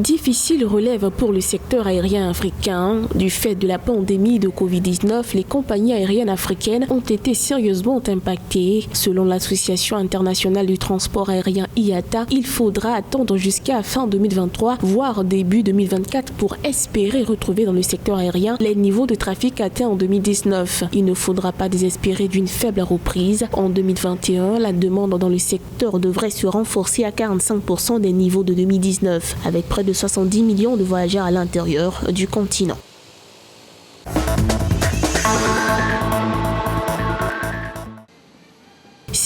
Difficile relève pour le secteur aérien africain. Du fait de la pandémie de Covid-19, les compagnies aériennes africaines ont été sérieusement impactées. Selon l'Association internationale du transport aérien IATA, il faudra attendre jusqu'à fin 2023, voire début 2024 pour espérer retrouver dans le secteur aérien les niveaux de trafic atteints en 2019. Il ne faudra pas désespérer d'une faible reprise. En 2021, la demande dans le secteur devrait se renforcer à 45% des niveaux de 2019, avec près de 70 millions de voyageurs à l'intérieur du continent.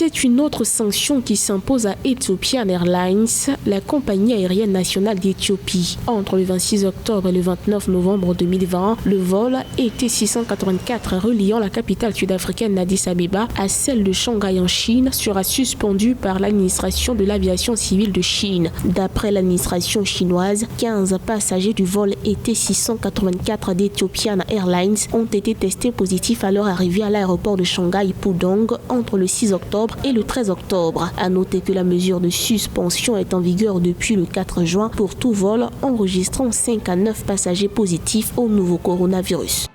C'est une autre sanction qui s'impose à Ethiopian Airlines, la compagnie aérienne nationale d'Éthiopie. Entre le 26 octobre et le 29 novembre 2020, le vol ET684 reliant la capitale sud-africaine Addis Abeba à celle de Shanghai en Chine sera suspendu par l'administration de l'aviation civile de Chine. D'après l'administration chinoise, 15 passagers du vol ET684 d'Ethiopian Airlines ont été testés positifs à leur arrivée à l'aéroport de Shanghai Pudong entre le 6 octobre et le 13 octobre. À noter que la mesure de suspension est en vigueur depuis le 4 juin pour tout vol enregistrant 5 à 9 passagers positifs au nouveau coronavirus.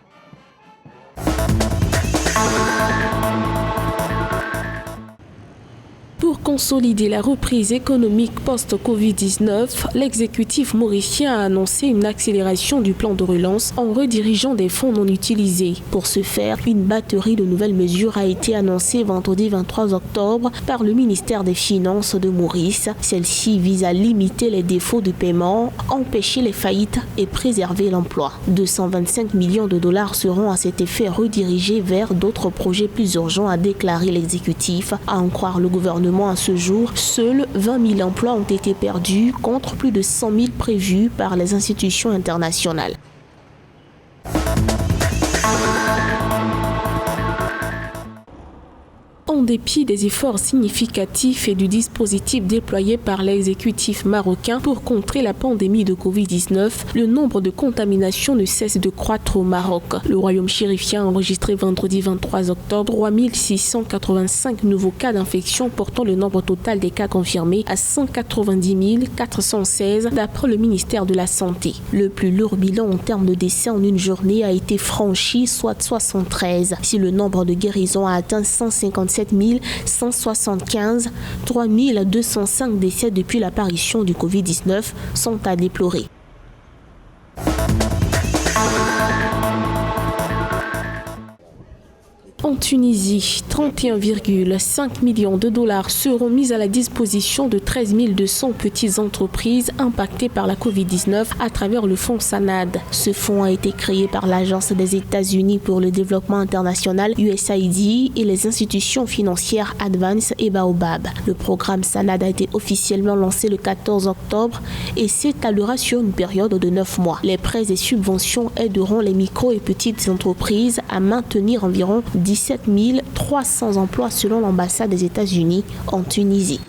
Pour consolider la reprise économique post-Covid-19, l'exécutif mauricien a annoncé une accélération du plan de relance en redirigeant des fonds non utilisés. Pour ce faire, une batterie de nouvelles mesures a été annoncée vendredi 23 octobre par le ministère des Finances de Maurice. Celle-ci vise à limiter les défauts de paiement, empêcher les faillites et préserver l'emploi. 225 millions de dollars seront à cet effet redirigés vers d'autres projets plus urgents, a déclaré l'exécutif. À en croire le gouvernement, à ce jour, seuls 20 000 emplois ont été perdus contre plus de 100 000 prévus par les institutions internationales. En dépit des efforts significatifs et du dispositif déployé par l'exécutif marocain pour contrer la pandémie de Covid-19, le nombre de contaminations ne cesse de croître au Maroc. Le royaume chérifien a enregistré vendredi 23 octobre 3685 nouveaux cas d'infection, portant le nombre total des cas confirmés à 190 416 d'après le ministère de la Santé. Le plus lourd bilan en termes de décès en une journée a été franchi, soit 73. Si le nombre de guérisons a atteint 157 175, 3205 décès depuis l'apparition du Covid-19 sont à déplorer. En Tunisie, 31,5 millions de dollars seront mis à la disposition de 13 200 petites entreprises impactées par la Covid-19 à travers le fonds SANAD. Ce fonds a été créé par l'Agence des États-Unis pour le développement international USAID et les institutions financières Advance et Baobab. Le programme SANAD a été officiellement lancé le 14 octobre et s'étalera sur une période de 9 mois. Les prêts et subventions aideront les micro et petites entreprises à maintenir environ 17 300 emplois selon l'ambassade des États-Unis en Tunisie.